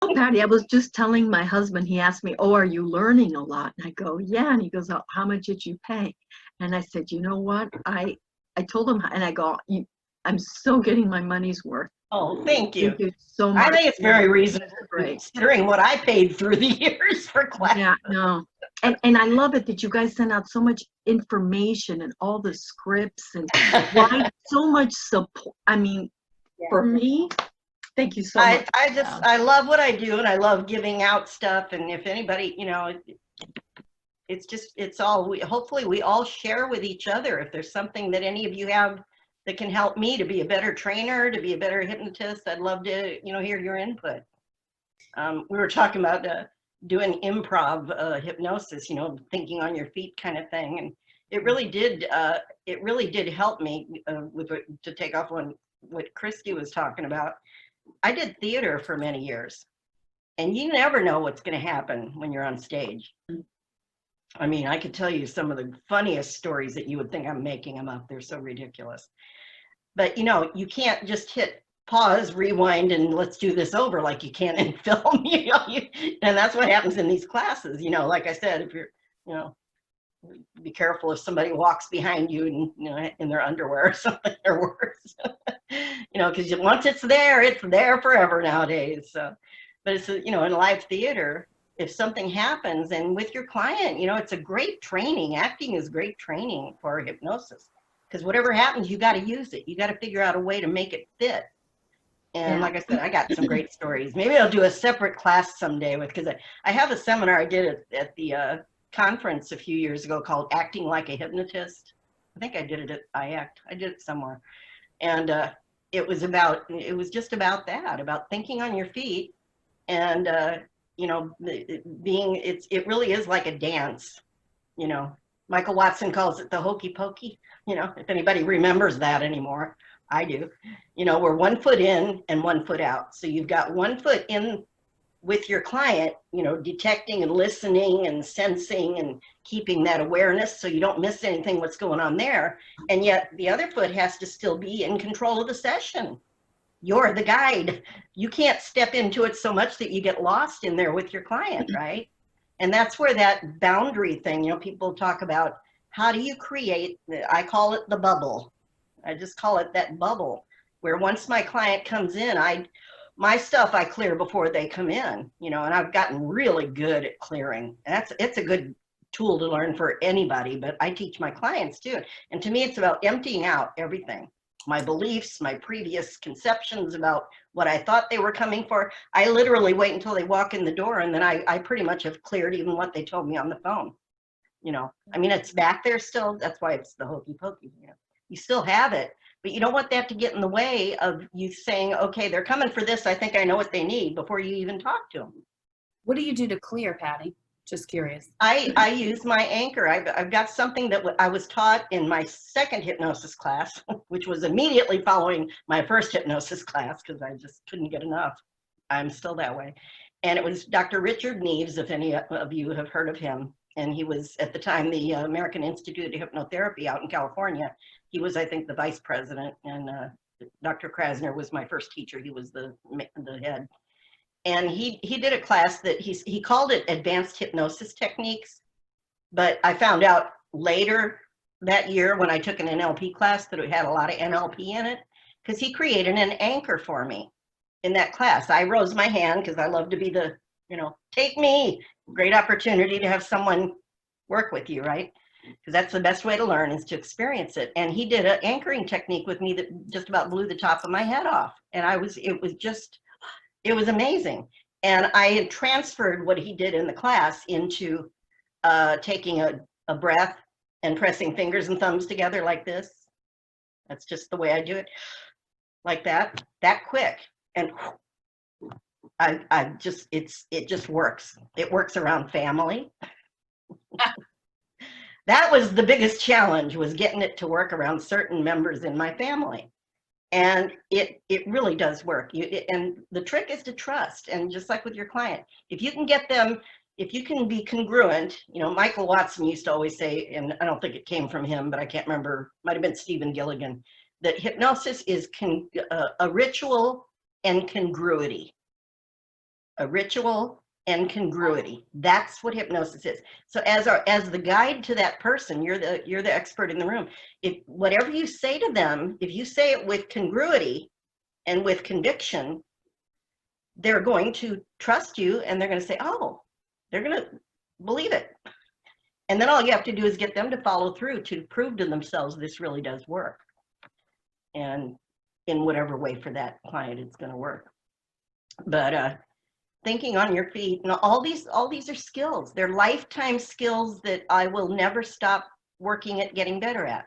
Oh, Patty, I was just telling my husband, he asked me, oh, are you learning a lot? And I go, yeah. And he goes, oh, how much did you pay? And I said, you know what? I told him, and I go, I'm so getting my money's worth. Oh, thank you. Thank you so I much. think it's very reasonable Great. considering what I paid through the years for class. Yeah, no. And I love it that you guys send out so much information and all the scripts and why so much support. I mean, for me, thank you so much. I love what I do, and I love giving out stuff. And if anybody, you know, it's all, hopefully we all share with each other. If there's something that any of you have that can help me to be a better trainer, to be a better hypnotist, I'd love to, you know, hear your input. We were talking about doing improv hypnosis, you know, thinking on your feet kind of thing. And it really did help me to take off on what Christy was talking about. I did theater for many years, and you never know what's going to happen when you're on stage. I mean, I could tell you some of the funniest stories that you would think I'm making them up. They're so ridiculous. But, you know, you can't just hit pause, rewind, and let's do this over like you can in film. You know, and that's what happens in these classes. You know, like I said, if you're, you know, be careful if somebody walks behind you and, you know, in their underwear or something or worse. You know, because once it's there forever nowadays. So, but it's, you know, in live theater, if something happens and with your client, you know, it's a great training. Acting is great training for hypnosis, because whatever happens, you got to use it. You got to figure out a way to make it fit. And like I said, I got some great stories. Maybe I'll do a separate class someday because I have a seminar I did at the conference a few years ago called Acting Like a Hypnotist. I think I did it at IACT. I did it somewhere. And it was just about that, about thinking on your feet and, you know, it really is like a dance, you know. Michael Watson calls it the hokey pokey, you know, if anybody remembers that anymore. I do. You know, we're 1 foot in and 1 foot out. So you've got 1 foot in with your client, you know, detecting and listening and sensing and keeping that awareness so you don't miss anything what's going on there. And yet the other foot has to still be in control of the session. You're the guide. You can't step into it so much that you get lost in there with your client, right? And that's where that boundary thing, you know, people talk about, how do you create, I call it the bubble. I just call it that bubble where once my client comes in, my stuff I clear before they come in, you know, and I've gotten really good at clearing. It's a good tool to learn for anybody, but I teach my clients too. And to me, it's about emptying out everything. My beliefs, my previous conceptions about what I thought they were coming for. I literally wait until they walk in the door, and then I pretty much have cleared even what they told me on the phone. You know, I mean, it's back there still. That's why it's the hokey pokey. You know, you still have it, but you don't want that to get in the way of you saying, okay, they're coming for this. I think I know what they need before you even talk to them. What do you do to clear, Patty? Just curious. I use my anchor. I've got something that I was taught in my second hypnosis class, which was immediately following my first hypnosis class because I just couldn't get enough. I'm still that way. And it was Dr. Richard Neves, if any of you have heard of him. And he was, at the time, the American Institute of Hypnotherapy out in California. He was, I think, the vice president. And Dr. Krasner was my first teacher. He was the head. And he did a class that he called it Advanced Hypnosis Techniques. But I found out later that year when I took an NLP class that it had a lot of NLP in it, because he created an anchor for me in that class. I rose my hand because I love to be the, you know, take me. Great opportunity to have someone work with you, right? Because that's the best way to learn, is to experience it. And he did an anchoring technique with me that just about blew the top of my head off. And it was amazing. And I had transferred what he did in the class into taking a breath and pressing fingers and thumbs together like this. That's just the way I do it, like that quick. And it just works. It works around family. That was the biggest challenge, was getting it to work around certain members in my family. And it really does work. And the trick is to trust. And just like with your client, if you can get them, if you can be congruent, you know, Michael Watson used to always say, and I don't think it came from him, but I can't remember, might have been Stephen Gilligan, that hypnosis is a ritual and congruity. a ritual, and congruity. That's what hypnosis is. So as the guide to that person, you're the expert in the room. If whatever you say to them, if you say it with congruity and with conviction, they're going to trust you, and they're going to say, oh, they're going to believe it. And then all you have to do is get them to follow through to prove to themselves this really does work. And in whatever way for that client it's going to work. But thinking on your feet, and all these are skills. They're lifetime skills that I will never stop working at getting better at.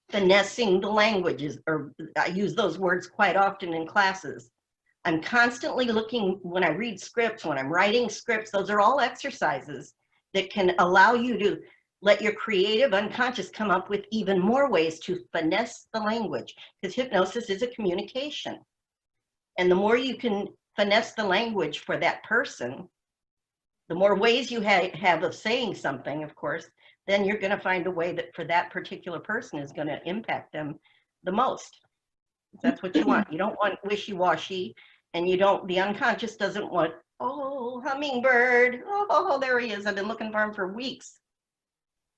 Finessing the languages, or I use those words quite often in classes. I'm constantly looking, when I read scripts, when I'm writing scripts, those are all exercises that can allow you to let your creative unconscious come up with even more ways to finesse the language, because hypnosis is a communication. And the more you can finesse the language for that person, the more ways you have of saying something, of course, then you're going to find a way that for that particular person is going to impact them the most. That's what you want. You don't want wishy-washy, and the unconscious doesn't want, oh, hummingbird, oh, there he is. I've been looking for him for weeks.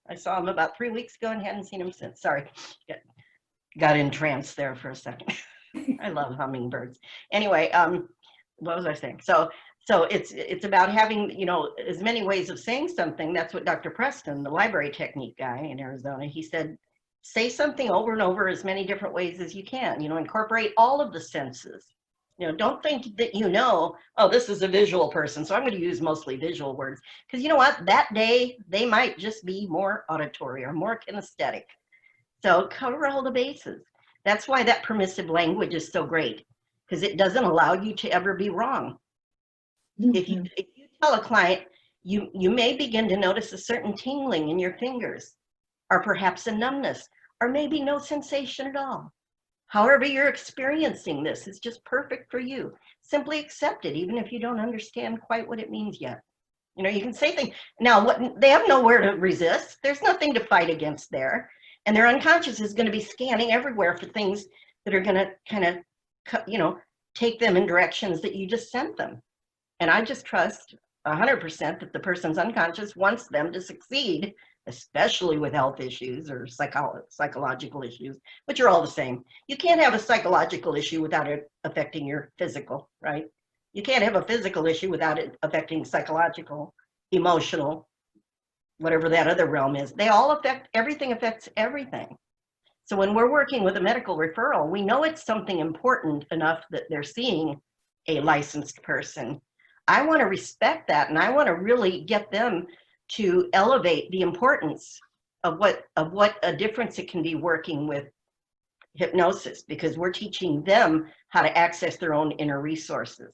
I saw him about 3 weeks ago and hadn't seen him since. Sorry, got in trance there for a second. I love hummingbirds. Anyway, what was I saying? So it's about having, as many ways of saying something. That's what Dr. Preston, the library technique guy in Arizona, he said, say something over and over as many different ways as you can, incorporate all of the senses. Don't think that oh, this is a visual person, so I'm going to use mostly visual words. Because you know what? That day, they might just be more auditory or more kinesthetic. So cover all the bases. That's why that permissive language is so great, because it doesn't allow you to ever be wrong. Mm-hmm. If you tell a client, you may begin to notice a certain tingling in your fingers, or perhaps a numbness, or maybe no sensation at all. However you're experiencing this is just perfect for you. Simply accept it, even if you don't understand quite what it means yet. You can say things. Now, they have nowhere to resist. There's nothing to fight against there. And their unconscious is going to be scanning everywhere for things that are going to kind of, take them in directions that you just sent them. And I just trust 100% that the person's unconscious wants them to succeed, especially with health issues or psychological issues, which are all the same. You can't have a psychological issue without it affecting your physical, right? You can't have a physical issue without it affecting psychological, emotional, whatever that other realm is. They all everything affects everything. So when we're working with a medical referral, we know it's something important enough that they're seeing a licensed person. I want to respect that, and I want to really get them to elevate the importance of what a difference it can be working with hypnosis, because we're teaching them how to access their own inner resources.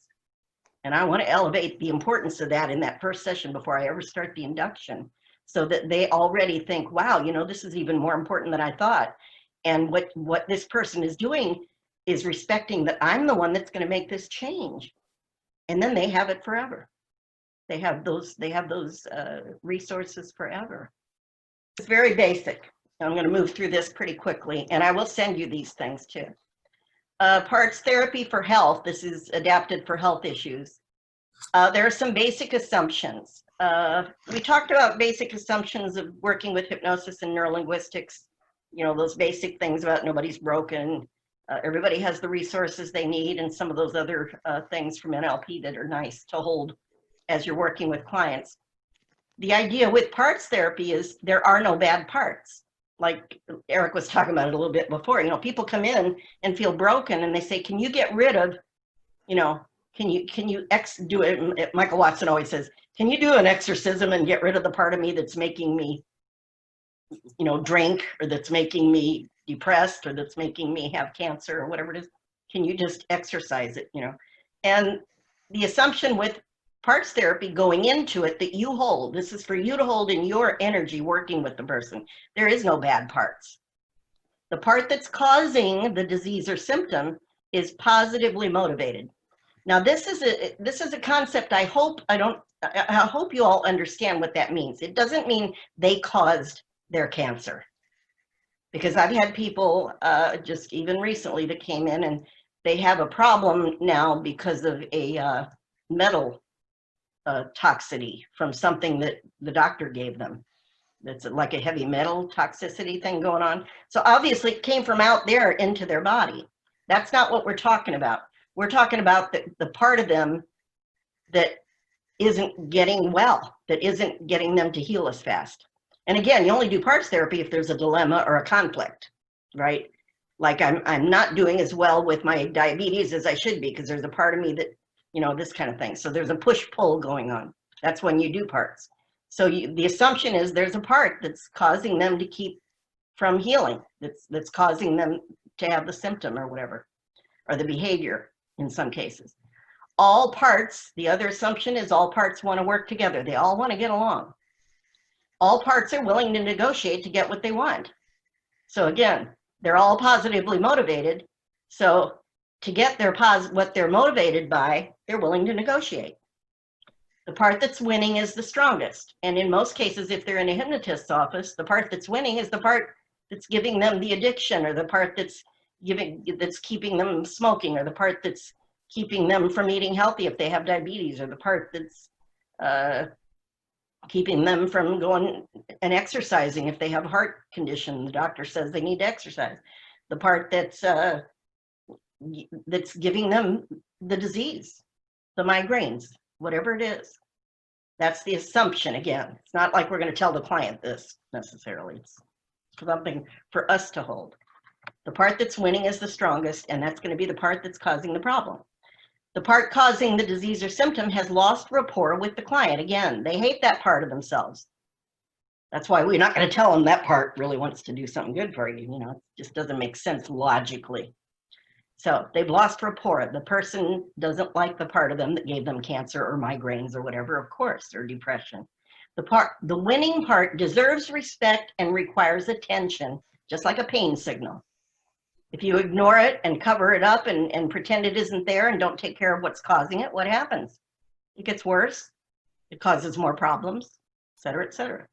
And I want to elevate the importance of that in that first session before I ever start the induction, so that they already think, wow, this is even more important than I thought. And what this person is doing is respecting that I'm the one that's going to make this change. And then they have it forever. They have those resources forever. It's very basic. I'm going to move through this pretty quickly, and I will send you these things too. Parts therapy for health. This is adapted for health issues. There are some basic assumptions. We talked about basic assumptions of working with hypnosis and neurolinguistics. Those basic things about nobody's broken. Everybody has the resources they need, and some of those other things from NLP that are nice to hold as you're working with clients. The idea with parts therapy is there are no bad parts. Like Eric was talking about it a little bit before, people come in and feel broken, and they say, can you get rid of, can you do it? Michael Watson always says, can you do an exorcism and get rid of the part of me that's making me, drink, or that's making me depressed, or that's making me have cancer, or whatever it is? Can you just exercise it, And the assumption with parts therapy going into it that you hold, this is for you to hold in your energy working with the person. There is no bad parts. The part that's causing the disease or symptom is positively motivated. Now, this is a concept I hope you all understand what that means. It doesn't mean they caused their cancer. Because I've had people just even recently that came in and they have a problem now because of a metal toxicity from something that the doctor gave them. That's like a heavy metal toxicity thing going on. So obviously it came from out there into their body. That's not what we're talking about. We're talking about the part of them that isn't getting well, that isn't getting them to heal as fast. And again, you only do parts therapy if there's a dilemma or a conflict, right? Like I'm not doing as well with my diabetes as I should be because there's a part of me that, you know, this kind of thing. So there's a push-pull going on. That's when you do parts. So the assumption is there's a part that's causing them to keep from healing, that's causing them to have the symptom or whatever, or the behavior in some cases. All parts, the other assumption is all parts want to work together. They all want to get along. All parts are willing to negotiate to get what they want. So again, they're all positively motivated. So to get what they're motivated by, they're willing to negotiate. The part that's winning is the strongest. And in most cases, if they're in a hypnotist's office, the part that's winning is the part that's giving them the addiction, or the part that's keeping them smoking, or the part that's keeping them from eating healthy if they have diabetes, or the part that's keeping them from going and exercising if they have a heart condition. The doctor says they need to exercise. The part that's giving them the disease, the migraines, whatever it is. That's the assumption. Again, it's not like we're going to tell the client this necessarily. It's something for us to hold. The part that's winning is the strongest, and that's going to be the part that's causing the problem. The part causing the disease or symptom has lost rapport with the client. Again, they hate that part of themselves. That's why we're not going to tell them that part really wants to do something good for you. You know, it just doesn't make sense logically. So they've lost rapport. The person doesn't like the part of them that gave them cancer or migraines or whatever, of course, or depression. The winning part deserves respect and requires attention, just like a pain signal. If you ignore it and cover it up and pretend it isn't there and don't take care of what's causing it, what happens? It gets worse. It causes more problems, et cetera, et cetera.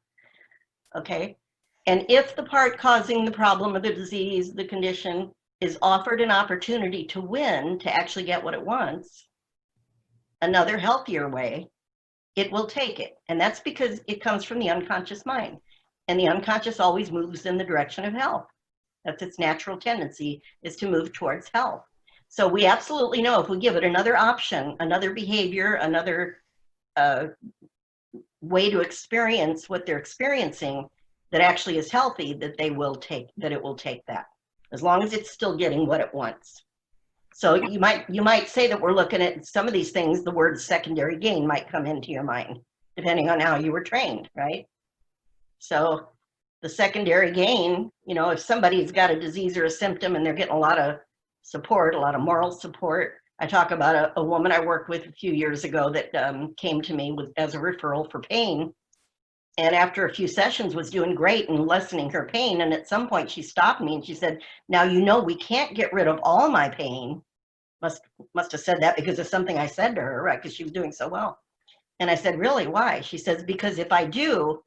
Okay. And if the part causing the problem or the disease, the condition, is offered an opportunity to win, to actually get what it wants, another healthier way, it will take it. And that's because it comes from the unconscious mind. And the unconscious always moves in the direction of health. That's its natural tendency, is to move towards health. So we absolutely know if we give it another option, another behavior, another way to experience what they're experiencing that actually is healthy, that it will take that, as long as it's still getting what it wants. So you might say that we're looking at some of these things, the word secondary gain might come into your mind, depending on how you were trained, right? So the secondary gain, you know, if somebody's got a disease or a symptom and they're getting a lot of support, a lot of moral support. I talk about a woman I worked with a few years ago that came to me as a referral for pain. And after a few sessions was doing great and lessening her pain. And at some point she stopped me and she said, now, you know, we can't get rid of all my pain. Must have said that because of something I said to her, right? Because she was doing so well. And I said, really, why? She says, because if I do,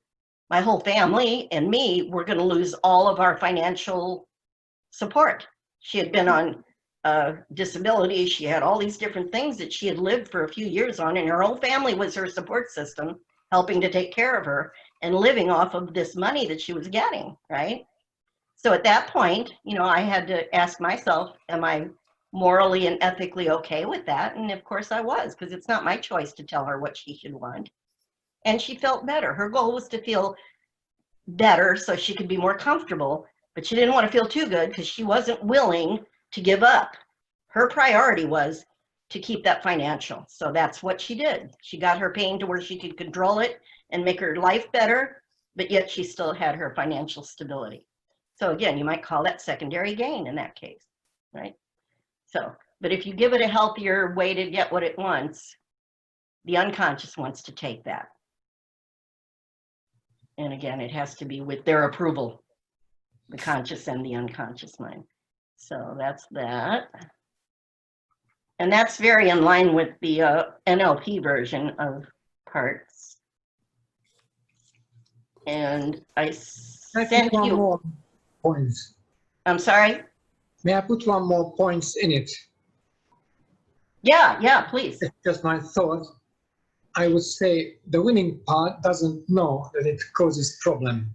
my whole family and me, we're going to lose all of our financial support. She had been on disability. She had all these different things that she had lived for a few years on, and her whole family was her support system, helping to take care of her and living off of this money that she was getting, right? So at that point, you know, I had to ask myself, am I morally and ethically okay with that? And of course I was, because it's not my choice to tell her what she should want. And she felt better. Her goal was to feel better so she could be more comfortable, but she didn't want to feel too good because she wasn't willing to give up. Her priority was to keep that financial. So that's what she did. She got her pain to where she could control it and make her life better, but yet she still had her financial stability. So again, you might call that secondary gain in that case, right? So, but if you give it a healthier way to get what it wants, the unconscious wants to take that. And again, it has to be with their approval, the conscious and the unconscious mind. So that's that. And that's very in line with the NLP version of parts. And I sent one you more points. I'm sorry? May I put one more points in it? Yeah, please. It's just my thought. I would say the winning part doesn't know that it causes problem.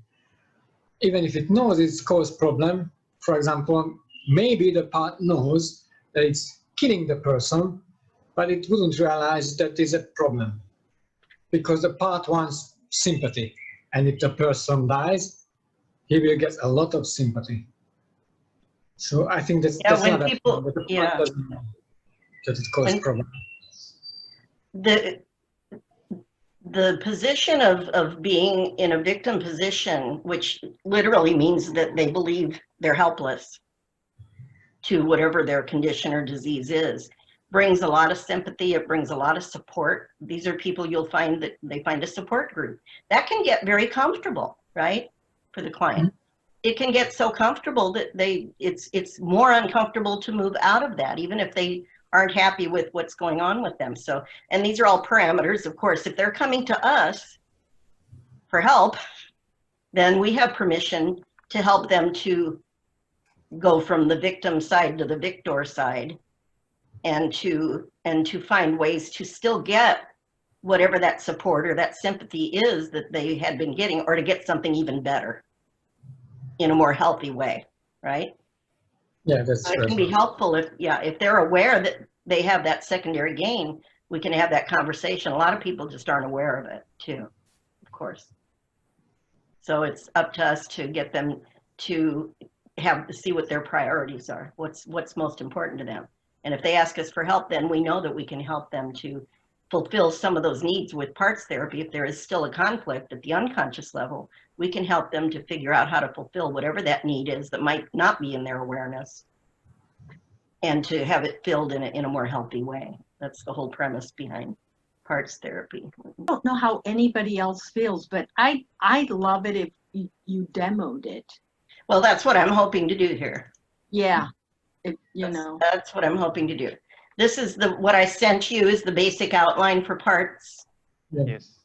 Even if it knows it's caused problem, for example, maybe the part knows that it's killing the person, but it wouldn't realize that is a problem because the part wants sympathy. And if the person dies, he will get a lot of sympathy. So I think that's, Yeah, that's when not people, a, but the part yeah, doesn't know that it causes when problem. the position of being in a victim position, which literally means that they believe they're helpless to whatever their condition or disease is, brings a lot of sympathy. It brings a lot of support. These are people you'll find that they find a support group. That can get very comfortable, right, for the client. It can get so comfortable that it's more uncomfortable to move out of that, even if they aren't happy with what's going on with them. So, and these are all parameters, of course. If they're coming to us for help, then we have permission to help them to go from the victim side to the victor side, and to find ways to still get whatever that support or that sympathy is that they had been getting, or to get something even better in a more healthy way, right? Yeah, that's So it right. can be helpful if they're aware that they have that secondary gain, we can have that conversation. A lot of people just aren't aware of it too, of course. So it's up to us to get them to see what their priorities are, what's most important to them. And if they ask us for help, then we know that we can help them to fulfill some of those needs with parts therapy. If there is still a conflict at the unconscious level, we can help them to figure out how to fulfill whatever that need is that might not be in their awareness, and to have it filled in a more healthy way. That's the whole premise behind parts therapy. I don't know how anybody else feels, but I'd love it if you demoed it. Well, that's what I'm hoping to do here. Yeah, That's what I'm hoping to do. This is what I sent you is the basic outline for parts. Yeah. Yes.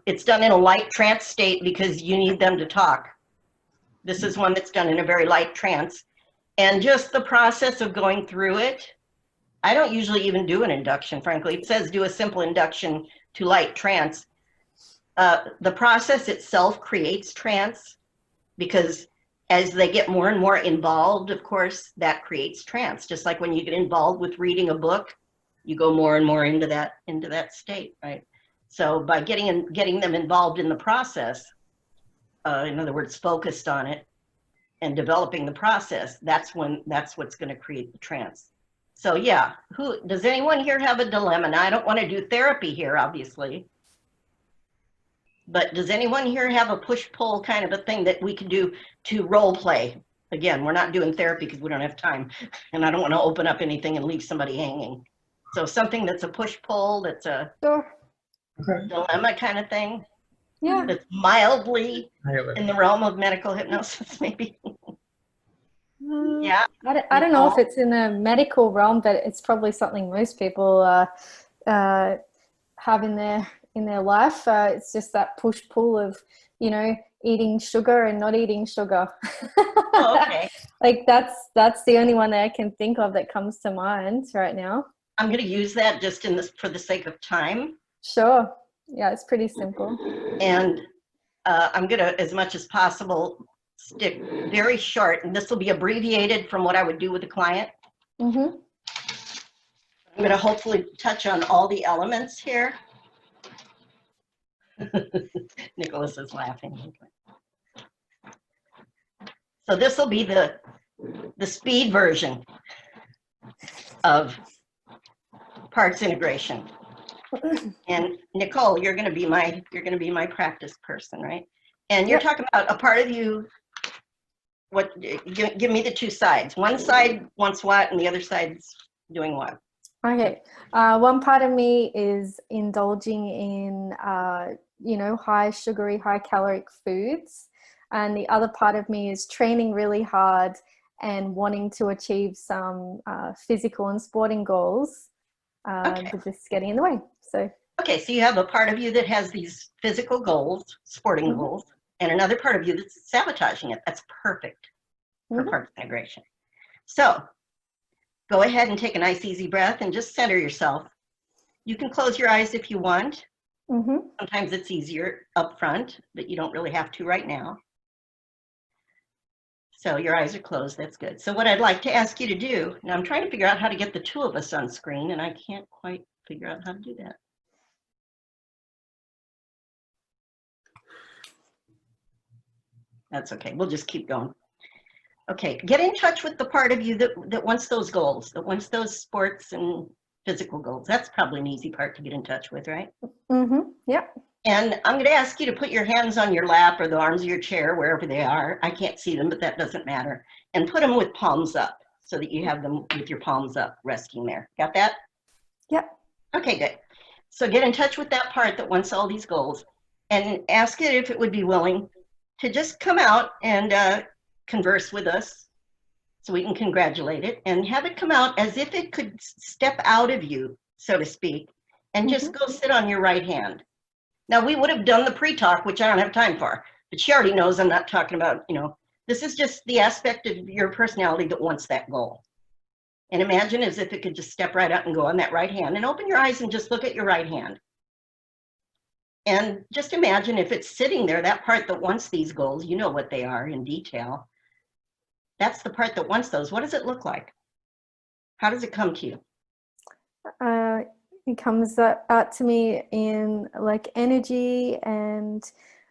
It's done in a light trance state because you need them to talk. This is one that's done in a very light trance. And just the process of going through it, I don't usually even do an induction, frankly. It says do a simple induction to light trance. The process itself creates trance, because as they get more and more involved, of course, that creates trance. Just like when you get involved with reading a book, you go more and more into that state, right? So by getting them involved in the process, in other words, focused on it and developing the process, that's what's going to create the trance. So yeah, does anyone here have a dilemma? Now, I don't want to do therapy here, obviously. But does anyone here have a push-pull kind of a thing that we can do to role play? Again, we're not doing therapy because we don't have time, and I don't want to open up anything and leave somebody hanging. So something that's a push-pull, that's a Sure. dilemma kind of thing, Yeah. that's mildly in the realm of medical hypnosis, maybe. Yeah. I don't know if it's in a medical realm, but it's probably something most people have in their life. It's just that push-pull of, eating sugar and not eating sugar. Oh, okay. Like that's the only one that I can think of that comes to mind right now. I'm going to use that just for the sake of time. Sure. Yeah, it's pretty simple. And I'm going to, as much as possible, stick very short, and this will be abbreviated from what I would do with a client. Mm-hmm. I'm going to hopefully touch on all the elements here. Nicholas is laughing. So this will be the speed version of parts integration. And Nicole, you're going to be my practice person, right? And you're talking about a part of you. Give me the two sides. One side wants what, and the other side's doing what? Okay. One part of me is indulging in, high sugary, high caloric foods. And the other part of me is training really hard and wanting to achieve some physical and sporting goals, Okay. but just getting in the way. So. Okay, so you have a part of you that has these physical goals, sporting goals, and another part of you that's sabotaging it. That's perfect for parts integration. So go ahead and take a nice easy breath and just center yourself. You can close your eyes if you want. Mm-hmm. Sometimes it's easier up front, but you don't really have to right now. So your eyes are closed, that's good. So what I'd like to ask you to do, now I'm trying to figure out how to get the two of us on screen, and I can't quite figure out how to do that. That's okay, we'll just keep going. Okay, get in touch with the part of you that wants those goals, that wants those sports and physical goals. That's probably an easy part to get in touch with, right? Mm-hmm. Yep. And I'm going to ask you to put your hands on your lap or the arms of your chair, wherever they are. I can't see them, but that doesn't matter. And put them with palms up so that you have them with your palms up, resting there. Got that? Yep. Okay, good. So get in touch with that part that wants all these goals and ask it if it would be willing to just come out and converse with us so we can congratulate it and have it come out as if it could step out of you, so to speak, and just go sit on your right hand. Now, we would have done the pre-talk, which I don't have time for, but she already knows I'm not talking about, this is just the aspect of your personality that wants that goal. And imagine as if it could just step right up and go on that right hand, and open your eyes and just look at your right hand. And just imagine if it's sitting there, that part that wants these goals, you know what they are in detail. That's the part that wants those. What does it look like? How does it come to you? It comes out to me in like energy and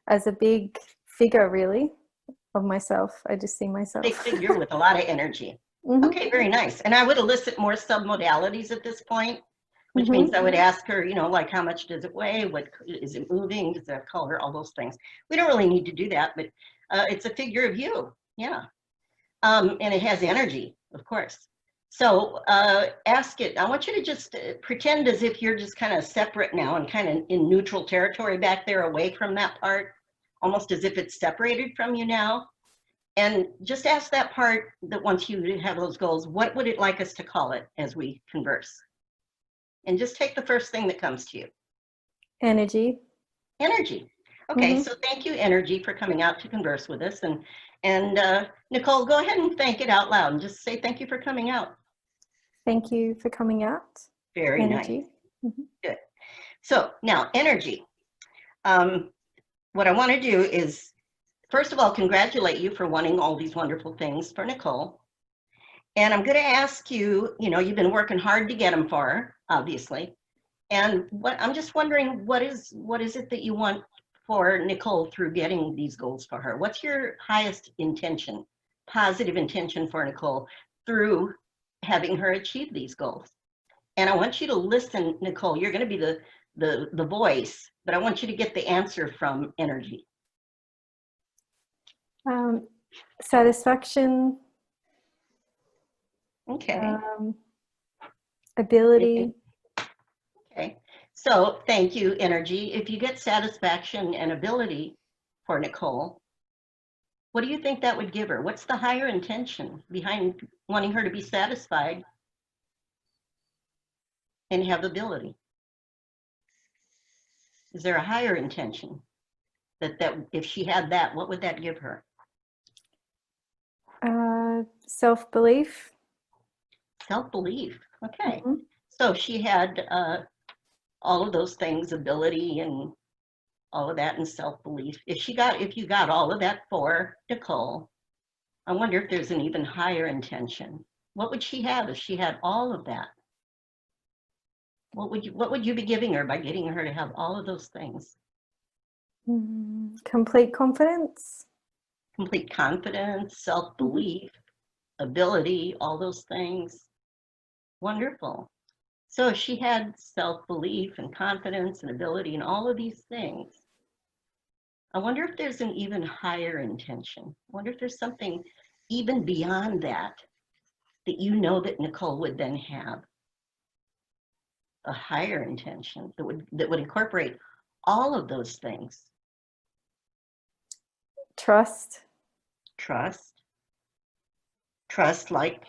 as a big figure, really, of myself. I just see myself. Big figure with a lot of energy. Mm-hmm. Okay, very nice. And I would elicit more submodalities at this point, which means I would ask her, like how much does it weigh? What is it moving? Does it have color? All those things. We don't really need to do that, but it's a figure of you. Yeah. And it has energy, of course. So ask it. I want you to just pretend as if you're just kind of separate now and kind of in neutral territory back there away from that part, almost as if it's separated from you now. And just ask that part that wants you to have those goals, what would it like us to call it as we converse? And just take the first thing that comes to you. Energy. Energy. Okay, so thank you, Energy, for coming out to converse with us. And Nicole, go ahead and thank it out loud and just say thank you for coming out. Thank you for coming out. Very Energy. nice. Good. So now, Energy. What I want to do is, first of all, congratulate you for wanting all these wonderful things for Nicole. And I'm going to ask you, you've been working hard to get them for her, obviously. And I'm just wondering, what is it that you want for Nicole through getting these goals for her? What's your highest intention, positive intention for Nicole through having her achieve these goals? And I want you to listen, Nicole. You're going to be the voice, but I want you to get the answer from Energy. Satisfaction. Okay. Ability. Okay. So thank you, Energy. If you get satisfaction and ability for Nicole, what do you think that would give her? What's the higher intention behind wanting her to be satisfied and have ability? Is there a higher intention that if she had that, what would that give her? Self-belief. Self-belief. Okay. So she had all of those things, ability and all of that, and self-belief. If you got all of that for Nicole, I wonder if there's an even higher intention. What would she have if she had all of that? What would you be giving her by getting her to have all of those things? Complete confidence. Complete confidence, self-belief, ability, all those things. Wonderful. So if she had self-belief and confidence and ability and all of these things, I wonder if there's an even higher intention. I wonder if there's something even beyond that that Nicole would then have. A higher intention that would incorporate all of those things. Trust. Trust like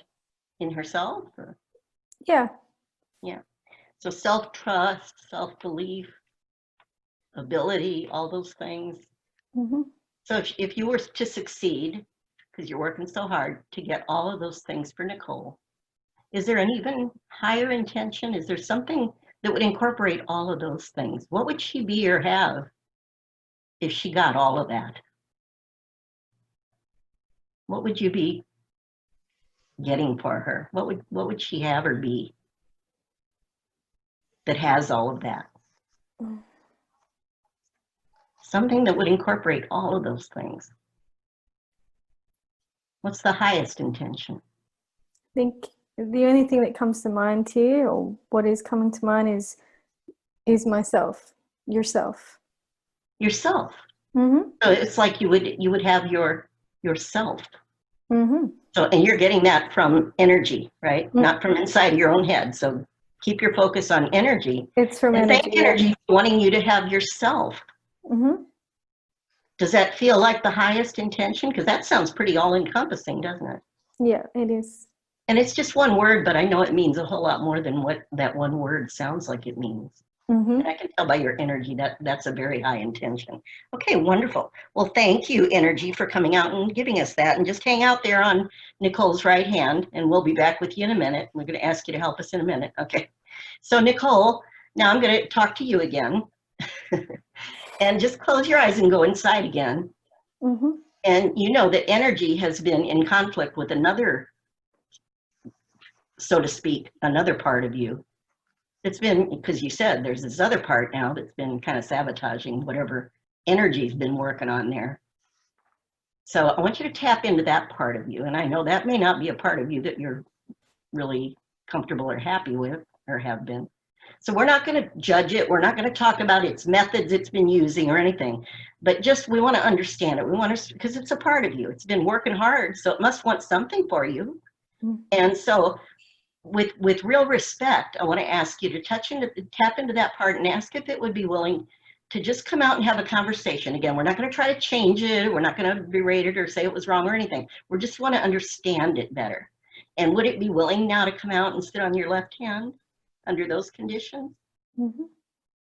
in herself? Or? Yeah. Yeah. So self-trust, self-belief, ability, all those things. So if you were to succeed, because you're working so hard to get all of those things for Nicole, is there an even higher intention? Is there something that would incorporate all of those things? What would she be or have if she got all of that? What would you be getting for her? What would she have or be that has all of that? Something that would incorporate all of those things. What's the highest intention? I think the only thing that comes to mind here, or what is coming to mind, is myself, yourself. Yourself. Mm-hmm. So it's like you would have yourself. Mm-hmm. So, and you're getting that from energy, right? Mm-hmm. Not from inside your own head. So keep your focus on energy. It's from And energy. thank energy for wanting you to have yourself. Mm-hmm. Does that feel like the highest intention? Because that sounds pretty all-encompassing, doesn't it? Yeah, it is. And it's just one word, but I know it means a whole lot more than what that one word sounds like it means. Mm-hmm. And I can tell by your energy that that's a very high intention. Okay, wonderful. Well, thank you, energy, for coming out and giving us that. And just hang out there on Nicole's right hand, and we'll be back with you in a minute. We're going to ask you to help us in a minute. Okay. So, Nicole, now I'm going to talk to you again. And just close your eyes and go inside again. Mm-hmm. And you know that energy has been in conflict with another, so to speak, another part of you. It's been, because you said there's this other part now that's been kind of sabotaging whatever energy's been working on there. So I want you to tap into that part of you. And I know that may not be a part of you that you're really comfortable or happy with or have been. So we're not going to judge it. We're not going to talk about its methods it's been using or anything, but just we want to understand it. We want to, because it's a part of you. It's been working hard, so it must want something for you. Mm-hmm. And so with real respect, I want to ask you to tap into that part and ask if it would be willing to just come out and have a conversation. Again, we're not going to try to change it. We're not going to berate it or say it was wrong or anything. We just want to understand it better. And would it be willing now to come out and sit on your left hand under those conditions? Mm-hmm.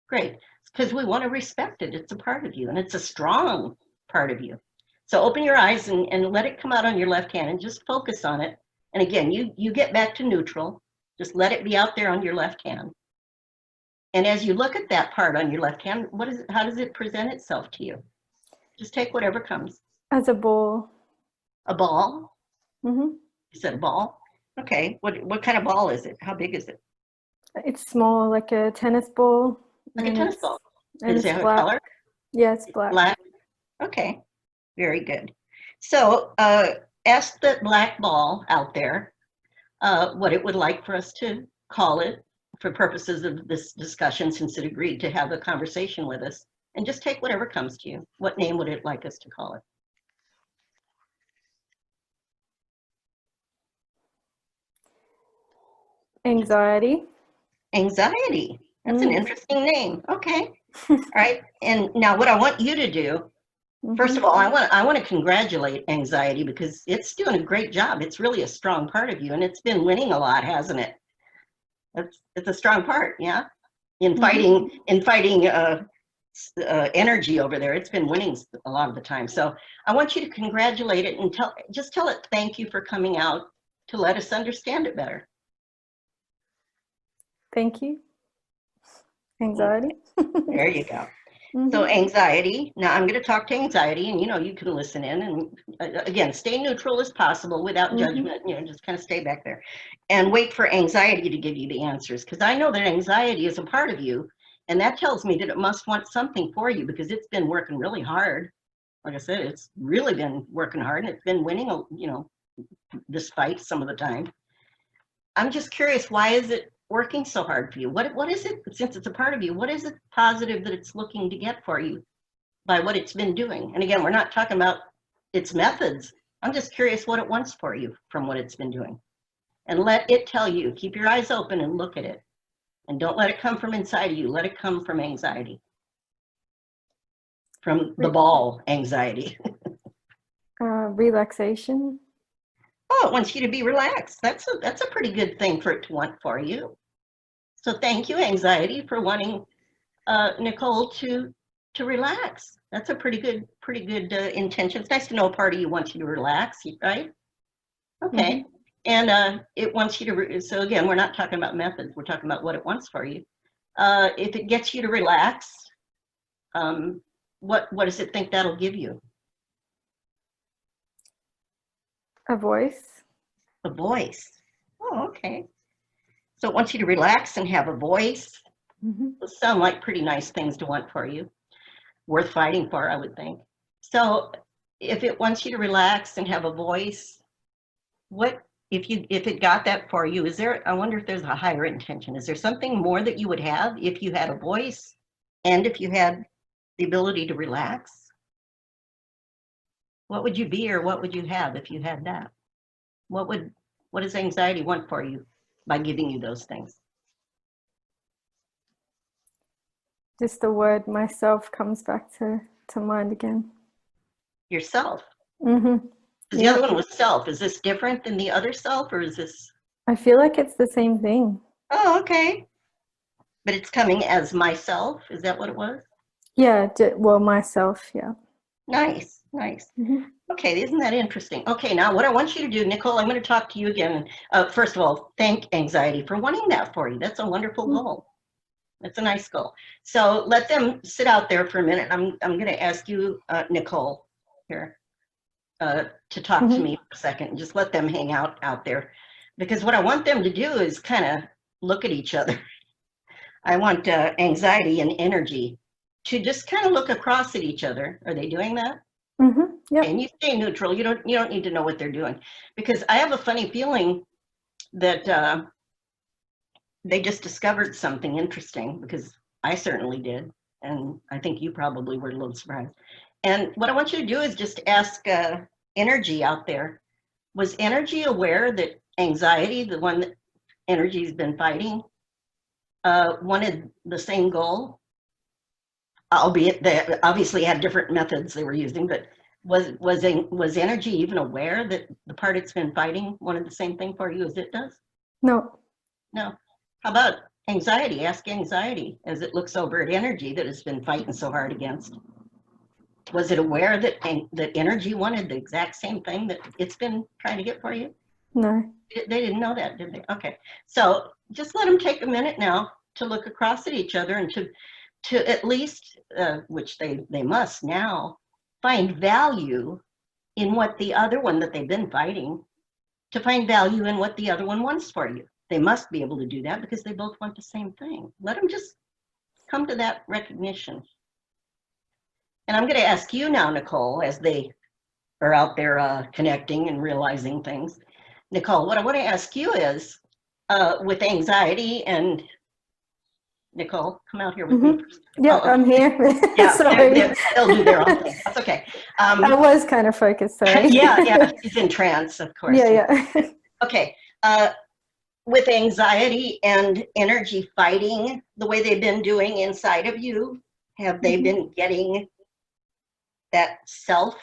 Great, because we want to respect it. It's a part of you, and it's a strong part of you. So open your eyes and let it come out on your left hand and just focus on it. And again, you get back to neutral. Just let it be out there on your left hand. And as you look at that part on your left hand, how does it present itself to you? Just take whatever comes. As a ball. A ball? Mm-hmm. You said a ball? Okay, what kind of ball is it? How big is it? It's small, like a tennis ball. Like a tennis ball. And Does it it's have a black. color? Yeah, it's black. Black? Okay, very good. So ask the black ball out there what it would like for us to call it for purposes of this discussion, since it agreed to have a conversation with us. And just take whatever comes to you. What name would it like us to call it? Anxiety. Anxiety. That's an interesting name. Okay. All right. And now what I want you to do, first of all, I want to congratulate anxiety, because it's doing a great job. It's really a strong part of you, and it's been winning a lot, hasn't it? It's a strong part, yeah. In fighting energy over there, it's been winning a lot of the time. So I want you to congratulate it and just tell it thank you for coming out to let us understand it better. Thank you. Anxiety. There you go. So anxiety, now I'm going to talk to anxiety, and you can listen in, and again, stay neutral as possible without judgment, just kind of stay back there and wait for anxiety to give you the answers, because I know that anxiety is a part of you, and that tells me that it must want something for you, because it's been working really hard. Like I said, it's really been working hard, and it's been winning, despite some of the time. I'm just curious, why is it working so hard for you? What is it, since it's a part of you, what is it positive that it's looking to get for you by what it's been doing? And again, we're not talking about its methods. I'm just curious what it wants for you from what it's been doing. And let it tell you. Keep your eyes open and look at it. And don't let it come from inside of you. Let it come from anxiety. From the ball anxiety. Relaxation. Oh, it wants you to be relaxed. That's a pretty good thing for it to want for you. So thank you, anxiety, for wanting Nicole to relax. That's a pretty good intention. It's nice to know a part of you wants you to relax, right? Okay. And it wants you to. So again, we're not talking about methods. We're talking about what it wants for you. if it gets you to relax, what does it think that'll give you? A voice. A voice. Oh, okay. So it wants you to relax and have a voice. Mm-hmm. Those sound like pretty nice things to want for you. Worth fighting for, I would think. So if it wants you to relax and have a voice, what if it got that for you, is there, I wonder if there's a higher intention. Is there something more that you would have if you had a voice and if you had the ability to relax? What would you be or what would you have if you had that? What does anxiety want for you by giving you those things? Just the word myself comes back to mind again. Yourself. Mm-hmm. Because the other one was self. Is this different than the other self, or is this? I feel like it's the same thing. Oh, okay. But it's coming as myself. Is that what it was? Yeah, well, myself, yeah. Nice, nice. Mm-hmm. Okay, isn't that interesting? Okay, now what I want you to do, Nicole, I'm going to talk to you again. First of all, thank anxiety for wanting that for you. That's a wonderful goal. That's a nice goal. So let them sit out there for a minute. I'm going to ask you, Nicole, here, to talk to me for a second. Just let them hang out there. Because what I want them to do is kind of look at each other. I want anxiety and energy to just kind of look across at each other. Are they doing that? Mm-hmm. Yeah. And you stay neutral. You don't need to know what they're doing, because I have a funny feeling that they just discovered something interesting, because I certainly did, and I think you probably were a little surprised. And what I want you to do is just ask energy out there. Was energy aware that anxiety, the one that energy's been fighting, wanted the same goal? Albeit they obviously had different methods they were using, but was energy even aware that the part it's been fighting wanted the same thing for you as it does? No. No. How about anxiety? Ask anxiety as it looks over at energy that it's been fighting so hard against. Was it aware that energy wanted the exact same thing that it's been trying to get for you? No. They didn't know that, did they? Okay. So just let them take a minute now to look across at each other and to at least, which they must now, find value in what the other one that they've been fighting, to find value in what the other one wants for you. They must be able to do that because they both want the same thing. Let them just come to that recognition. And I'm going to ask you now, Nicole, as they are out there connecting and realizing things. Nicole, what I want to ask you is, with anxiety and Nicole, come out here with me. Yeah, Oh, I'm here. yeah, Sorry. they'll do their own thing. That's okay. I was kind of focused, sorry. Yeah, she's in trance, of course. Yeah. Okay. With anxiety and energy fighting the way they've been doing inside of you, have they been getting that self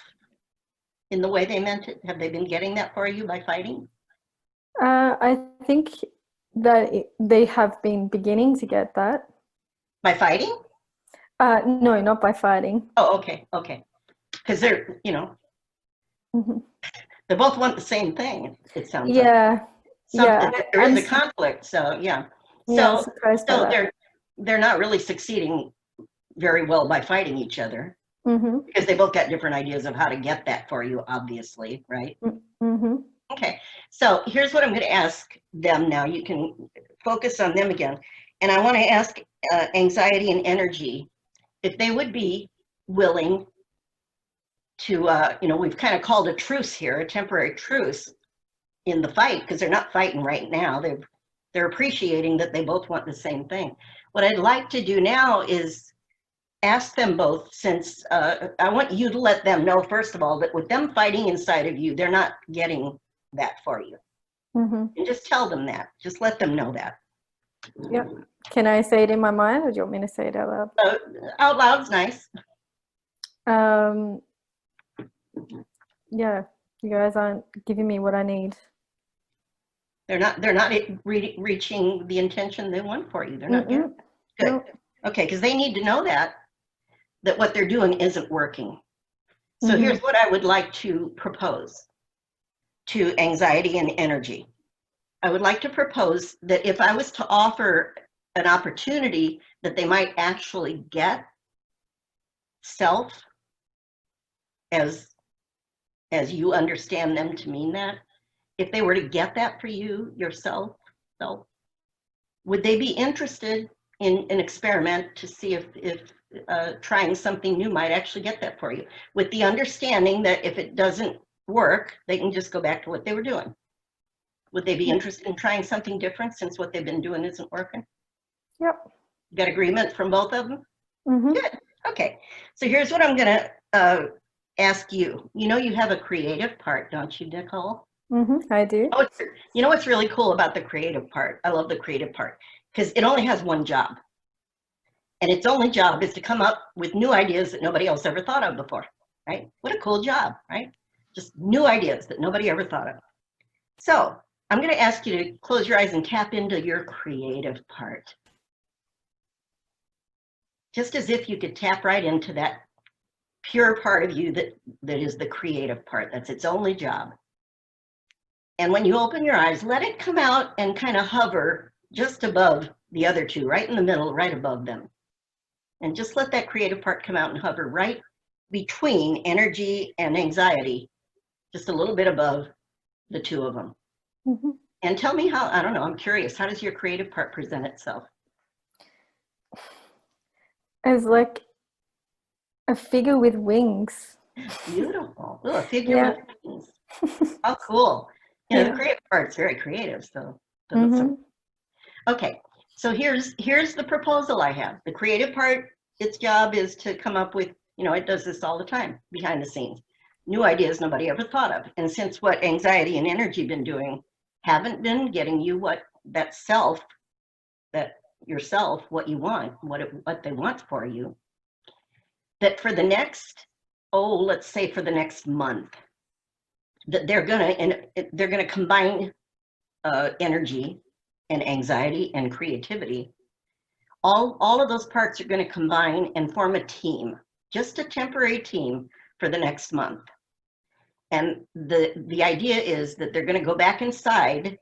in the way they meant it? Have they been getting that for you by fighting? I think that they have been beginning to get that. By fighting? No, not by fighting. Oh, okay. Because they're, they both want the same thing, it sounds like. Yeah. There is a conflict, so yeah. I'm surprised by that. They're not really succeeding very well by fighting each other, because they both got different ideas of how to get that for you, obviously, right? Okay, so here's what I'm going to ask them now. You can focus on them again. And I want to ask anxiety and energy if they would be willing to, we've kind of called a truce here, a temporary truce in the fight, because they're not fighting right now. They're appreciating that they both want the same thing. What I'd like to do now is ask them both, since I want you to let them know, first of all, that with them fighting inside of you, they're not getting that for you. And just tell them that. Just let them know that. Yep. Can I say it in my mind, or do you want me to say it out loud? Out loud's nice. Yeah, you guys aren't giving me what I need. They're not reaching the intention they want for you. They're not getting it. Good. Nope. Okay, because they need to know that what they're doing isn't working. So here's what I would like to propose to anxiety and energy. I would like to propose that if I was to offer an opportunity that they might actually get self as you understand them to mean that, if they were to get that for you yourself, self, would they be interested in an experiment to see if trying something new might actually get that for you, with the understanding that if it doesn't work, they can just go back to what they were doing? Would they be interested in trying something different since what they've been doing isn't working? Yep. You got agreement from both of them? Mm-hmm. Good. Okay. So here's what I'm going to ask you. You know, you have a creative part, don't you, Nicole? Mm-hmm. I do. Oh, you know what's really cool about the creative part? I love the creative part because it only has one job. And its only job is to come up with new ideas that nobody else ever thought of before, right? What a cool job, right? Just new ideas that nobody ever thought of. So I'm going to ask you to close your eyes and tap into your creative part. Just as if you could tap right into that pure part of you that is the creative part. That's its only job. And when you open your eyes, let it come out and kind of hover just above the other two, right in the middle, right above them. And just let that creative part come out and hover right between energy and anxiety, just a little bit above the two of them. Mm-hmm. And tell me how, I don't know, I'm curious, how does your creative part present itself? As like a figure with wings. Beautiful. Oh, a figure Yeah. with wings. How cool. You know, Yeah. the creative part's very creative, so. Mm-hmm. Okay, so here's the proposal I have. The creative part, its job is to come up with, you know, it does this all the time behind the scenes. New ideas nobody ever thought of. And since what anxiety and energy been doing haven't been getting you what that self, that yourself, what you want, what they want for you, that for the next, let's say for the next month, that they're gonna combine energy and anxiety and creativity. All of those parts are going to combine and form a team, just a temporary team for the next month. And the idea is that they're going to go back inside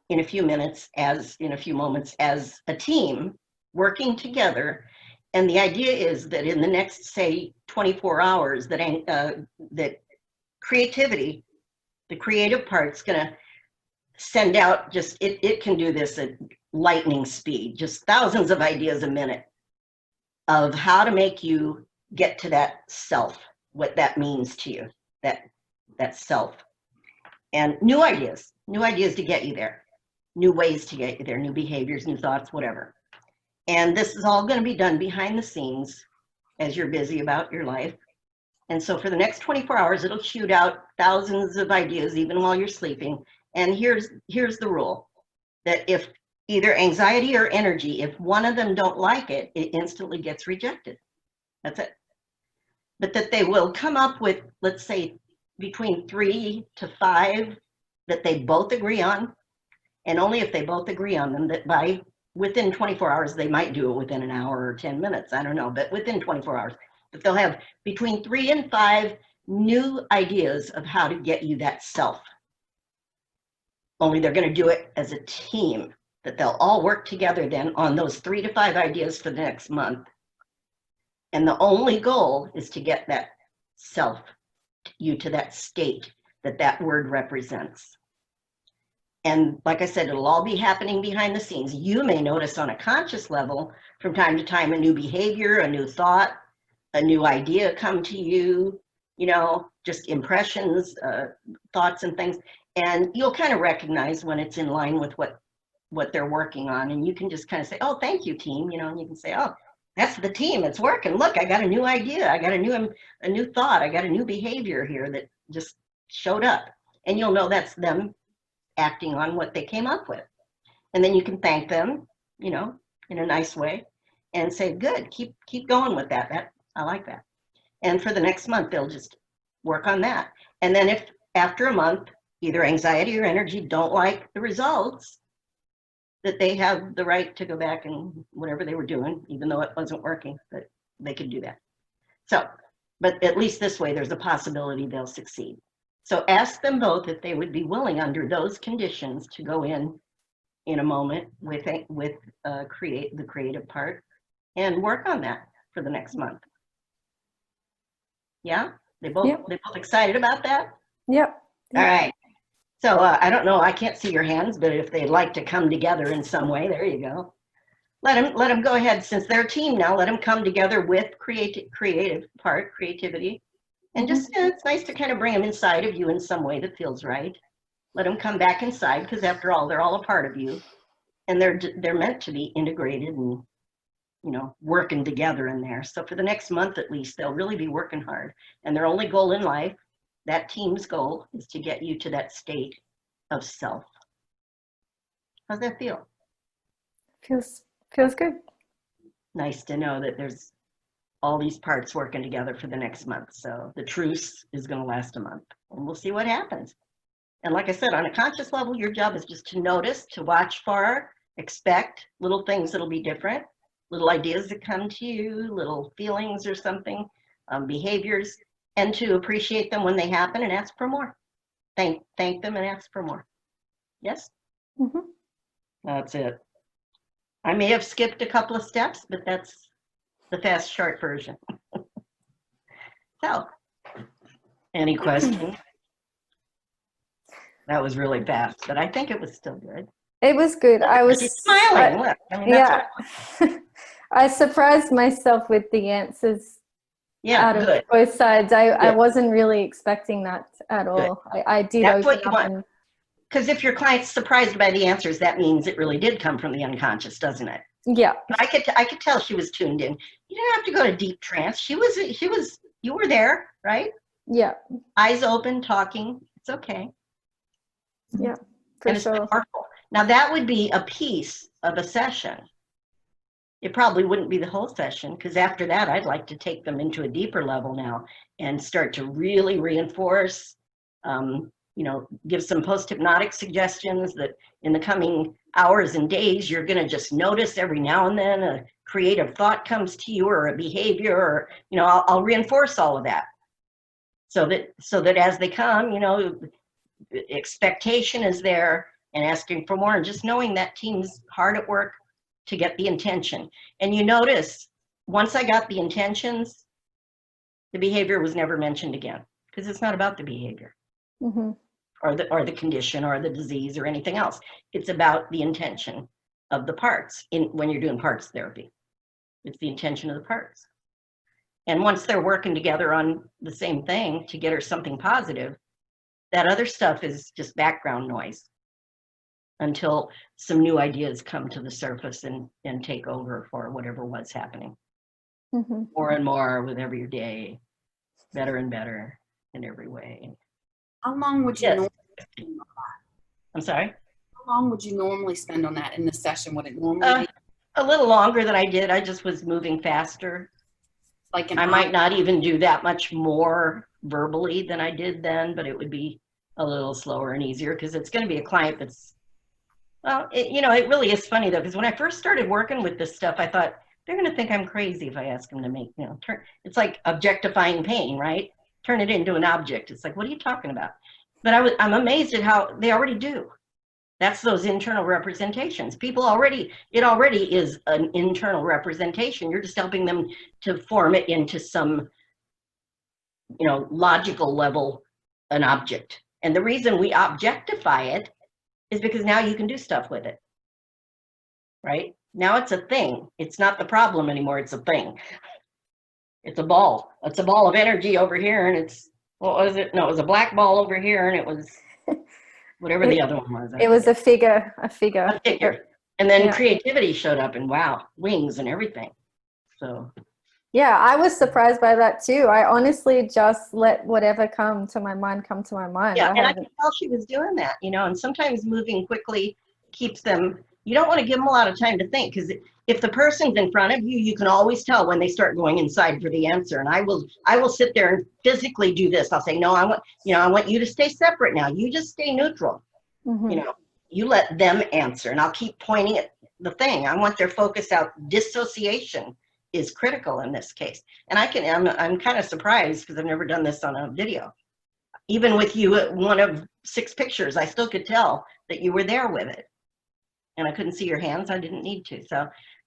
in a few moments as a team working together. And the idea is that in the next, say, 24 hours, that creativity, the creative part's going to send out just, it can do this at lightning speed, just thousands of ideas a minute of how to make you get to that self, what that means to you, that self. And new ideas to get you there, new ways to get you there, new behaviors, new thoughts, whatever. And this is all going to be done behind the scenes as you're busy about your life. And so for the next 24 hours, it'll shoot out thousands of ideas even while you're sleeping. And here's the rule, that if either anxiety or energy, if one of them don't like it, it instantly gets rejected. That's it. But that they will come up with, let's say, between 3 to 5 that they both agree on. And only if they both agree on them, that within 24 hours, they might do it within an hour or 10 minutes, I don't know, but within 24 hours, that they'll have between 3 and 5 new ideas of how to get you that self. Only they're going to do it as a team, that they'll all work together then on those 3 to 5 ideas for the next month. And the only goal is to get that self, you to that state that word represents. And like I said, it'll all be happening behind the scenes. You may notice on a conscious level from time to time a new behavior, a new thought, a new idea come to you, you know, just impressions, thoughts and things. And you'll kind of recognize when it's in line with what they're working on. And you can just kind of say, oh, thank you, team. You know, and you can say, oh, that's the team. It's working. Look, I got a new idea. I got a new thought. I got a new behavior here that just showed up. And you'll know that's them acting on what they came up with. And then you can thank them, you know, in a nice way and say, good, keep going with that. I like that. And for the next month, they'll just work on that. And then if after a month, either anxiety or energy don't like the results, that they have the right to go back and whatever they were doing, even though it wasn't working, that they could do that. So, but at least this way, there's a possibility they'll succeed. So ask them both if they would be willing under those conditions to go in in a moment with the creative part and work on that for the next month. Yeah, they both excited about that. Yep. All right. So I don't know. I can't see your hands, but if they'd like to come together in some way, there you go. Let them go ahead. Since they're a team now, let them come together with creativity, and just it's nice to kind of bring them inside of you in some way that feels right. Let them come back inside, because after all, they're all a part of you, and they're meant to be integrated and, you know, working together in there. So for the next month at least, they'll really be working hard, and their only goal in life, that team's goal, is to get you to that state of self. How's that feel? Feels good. Nice to know that there's all these parts working together for the next month. So the truce is going to last a month, and we'll see what happens. And like I said, on a conscious level, your job is just to notice, to watch for, expect little things that'll be different, little ideas that come to you, little feelings or something, behaviors, and to appreciate them when they happen and ask for more. Thank them and ask for more. Yes? Mm-hmm. That's it. I may have skipped a couple of steps, but that's the fast, short version. So, any questions? That was really fast, but I think it was still good. It was good. I was She's smiling. Look, I mean, that's yeah. I surprised myself with the answers out of good. both sides. I wasn't really expecting that at all. I did That's what open you up want. Because if your client's surprised by the answers, that means it really did come from the unconscious, doesn't it? yeah. But I could tell she was tuned in. You didn't have to go to deep trance. You were there, right? Yeah. Eyes open, talking. It's okay. Yeah, for And it's sure. powerful. Now that would be a piece of a session. It probably wouldn't be the whole session, because after that, I'd like to take them into a deeper level now and start to really reinforce, you know, give some post-hypnotic suggestions that in the coming hours and days, you're going to just notice every now and then a creative thought comes to you, or a behavior, or, you know, I'll reinforce all of that so that as they come, you know, expectation is there and asking for more, and just knowing that team's hard at work to get the intention. And you notice, once I got the intentions, the behavior was never mentioned again, because it's not about the behavior. Mm-hmm. or the condition or the disease or anything else. It's about the intention of the parts when you're doing parts therapy. It's the intention of the parts. And once they're working together on the same thing to get her something positive, that other stuff is just background noise until some new ideas come to the surface and take over for whatever was happening. Mm-hmm. More and more with every day, better and better in every way. How long would you Yes. normally spend on that? I'm sorry? How long would you normally spend on that in the session? Would it normally be A little longer than I did. I just was moving faster. like an I hour? might not even do that much more verbally than I did then, but it would be a little slower and easier, because it's going to be a client that's, well, you know, it really is funny though, because when I first started working with this stuff, I thought they're going to think I'm crazy if I ask them to make, you know, it's like objectifying pain, right? Turn it into an object. It's like, what are you talking about? But I'm amazed at how they already do. That's those internal representations. It already is an internal representation. You're just helping them to form it into some, you know, logical level, an object. And the reason we objectify it is because now you can do stuff with it, right? Now it's a thing. It's not the problem anymore. It's a thing. It's a ball. It's a ball of energy over here, and it's, what was it? No, it was a black ball over here, and it was whatever the other one was. It was a figure. A figure. And then creativity showed up, and wow, wings and everything. So Yeah, I was surprised by that too. I honestly just let whatever come to my mind. yeah, and I could tell she was doing that, you know, and sometimes moving quickly keeps them, you don't want to give them a lot of time to think, because if the person's in front of you, you can always tell when they start going inside for the answer. And I will sit there and physically do this. I'll say, no, I want you to stay separate now. You just stay neutral. Mm-hmm. You know, you let them answer, and I'll keep pointing at the thing. I want their focus out. Dissociation is critical in this case. And I'm kind of surprised, because I've never done this on a video. Even with you at one of 6 pictures, I still could tell that you were there with it. and I couldn't see your hands, I didn't need to.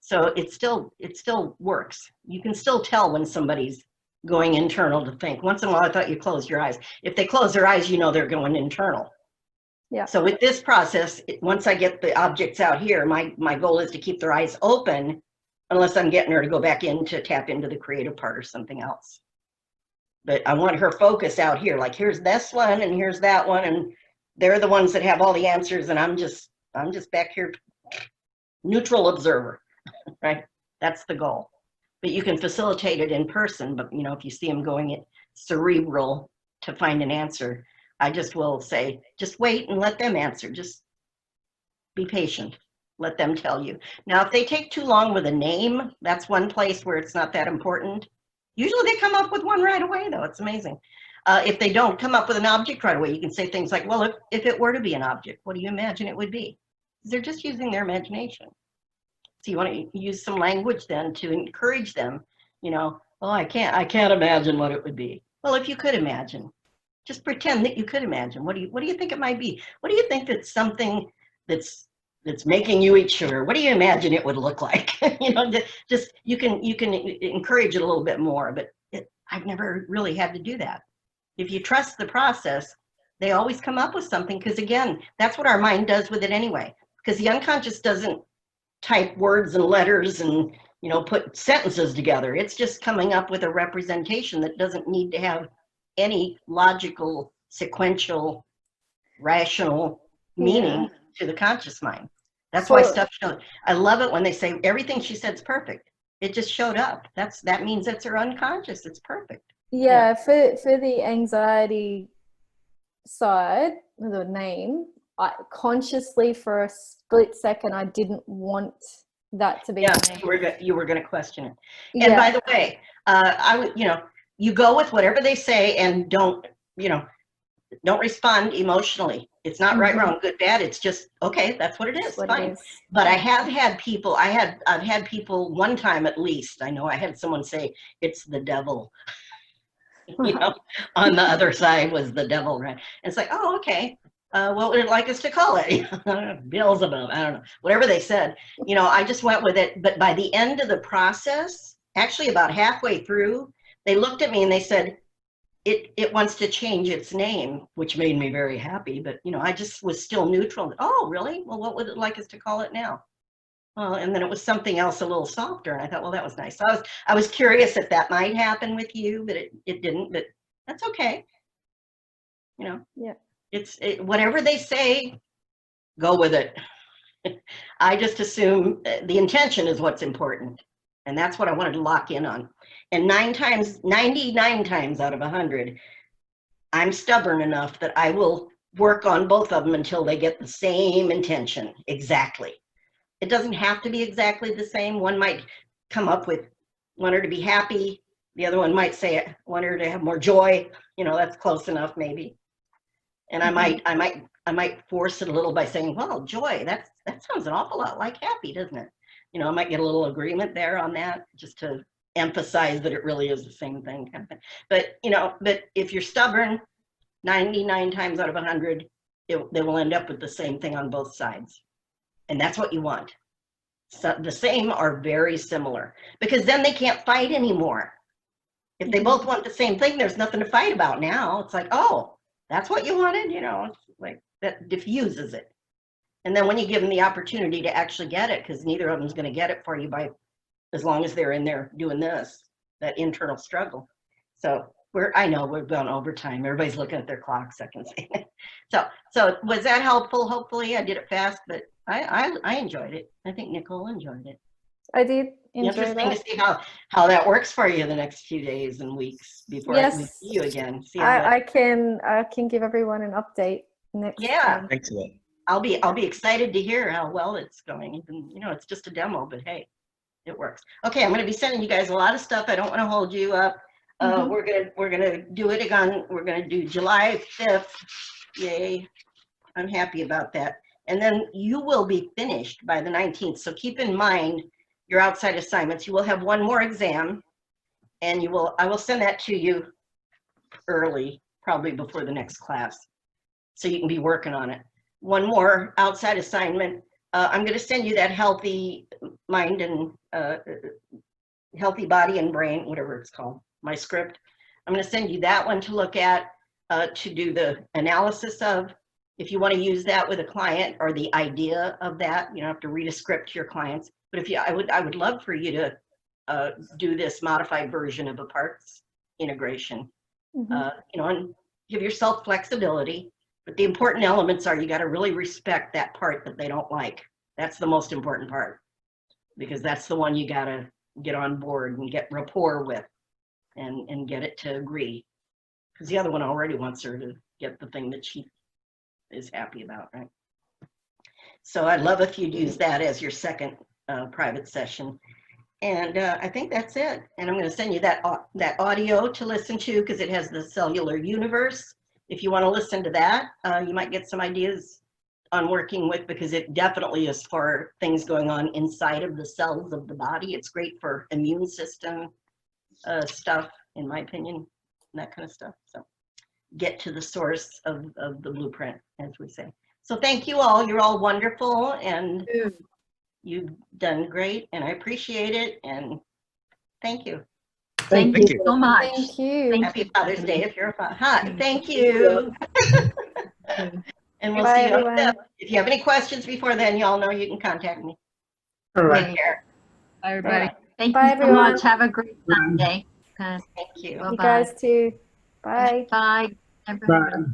So it still works. You can still tell when somebody's going internal to think. Once in a while, I thought you closed your eyes. If they close their eyes, you know they're going internal. Yeah. So with this process, once I get the objects out here, my goal is to keep their eyes open unless I'm getting her to go back in to tap into the creative part or something else. But I want her focus out here, like here's this one and here's that one, and they're the ones that have all the answers, and I'm just back here, neutral observer, right? That's the goal. But you can facilitate it in person, but you know, if you see them going it cerebral to find an answer, I just will say, just wait and let them answer. Just be patient. Let them tell you. Now, if they take too long with a name, that's one place where it's not that important. Usually they come up with one right away, though. It's amazing. If they don't come up with an object right away, you can say things like, well, if it were to be an object, what do you imagine it would be? They're just using their imagination. So you want to use some language then to encourage them, you know, oh, I can't imagine what it would be. Well, if you could imagine, just pretend that you could imagine. What do you think it might be? What do you think that's something that's making you eat sugar? What do you imagine it would look like? You know, just you can encourage it a little bit more, but I've never really had to do that. If you trust the process, they always come up with something, because again, that's what our mind does with it anyway, because the unconscious doesn't type words and letters and, you know, put sentences together. It's just coming up with a representation that doesn't need to have any logical, sequential, rational meaning to the conscious mind. That's why stuff showed. I love it when they say everything she said is perfect. It just showed up. That means it's her unconscious. It's perfect. Yeah, for the anxiety side, the name, I consciously for a split second I didn't want that to be. Yeah, you were going to question it. And by the way, I would, you know, you go with whatever they say and don't respond emotionally. It's not right, wrong, good, bad. It's just, okay, that's what it is. Fine. But I have had people, I've had people one time at least, I know I had someone say it's the devil. You know, on the other side was the devil, right? And it's like, oh, okay. What would it like us to call it? Beelzebub, I don't know, whatever they said. You know, I just went with it. But by the end of the process, actually about halfway through, they looked at me and they said, it wants to change its name, which made me very happy. But, you know, I just was still neutral. Oh, really? Well, what would it like us to call it now? Well, and then it was something else a little softer. And I thought, well, that was nice. So I was curious if that might happen with you, but it didn't. But that's okay. You know, whatever they say, go with it. I just assume the intention is what's important. And that's what I wanted to lock in on. And 99 times out of 100, I'm stubborn enough that I will work on both of them until they get the same intention exactly. It doesn't have to be exactly the same. One might come up with, want her to be happy. The other one might say, want her to have more joy. You know, that's close enough maybe. And I might force it a little by saying, well, joy, that sounds an awful lot like happy, doesn't it? You know, I might get a little agreement there on that just to emphasize that it really is the same thing. But, you know, but if you're stubborn, 99 times out of 100, they will end up with the same thing on both sides. And that's what you want. So the same are very similar, because then they can't fight anymore. If they both want the same thing, there's nothing to fight about now. It's like, oh, that's what you wanted, you know, it's like that diffuses it. And then when you give them the opportunity to actually get it, because neither of them is going to get it for you by, as long as they're in there doing this, that internal struggle. So I know we're going overtime. Everybody's looking at their clocks, I can see. So was that helpful? Hopefully I did it fast, but I enjoyed it. I think Nicole enjoyed it. I did enjoy Interesting that. to see how that works for you the next few days and weeks before we see you again. See I can give everyone an update next time. Excellent. I'll be excited to hear how well it's going. Even, you know, it's just a demo, but hey, it works. Okay, I'm going to be sending you guys a lot of stuff. I don't want to hold you up. We're gonna do it again. We're gonna do July 5th. Yay! I'm happy about that. And then you will be finished by the 19th. So keep in mind your outside assignments. You will have one more exam, and I will send that to you early, probably before the next class, so you can be working on it. One more outside assignment. I'm going to send you that healthy mind and healthy body and brain, whatever it's called, my script. I'm going to send you that one to look at, to do the analysis of. If you want to use that with a client, or the idea of that, you don't have to read a script to your clients. But if you, I would love for you to do this modified version of a parts integration. You know, and give yourself flexibility. But the important elements are, you got to really respect that part that they don't like. That's the most important part, because that's the one you got to get on board and get rapport with, and get it to agree. Because the other one already wants her to get the thing that she is happy about, right? So I'd love if you'd use that as your second private session. And I think that's it. And I'm going to send you that audio to listen to, because it has the cellular universe. If you want to listen to that, you might get some ideas on working with, because it definitely is for things going on inside of the cells of the body. It's great for immune system stuff, in my opinion, and that kind of stuff. So get to the source of the blueprint, as we say. So thank you all. You're all wonderful, and you've done great, and I appreciate it, and thank you. Thank you so much. Thank you. Happy Father's Day if you're a father. Hi, thank you. And we'll Bye, see you on everyone. the 5th. If you have any questions before then, y'all know you can contact me. All right. Take care. Bye, everybody. Thank Bye, you so everyone. much. Have a great Sunday. Thank you. You Bye-bye. guys too. Bye. Bye, everybody. Bye.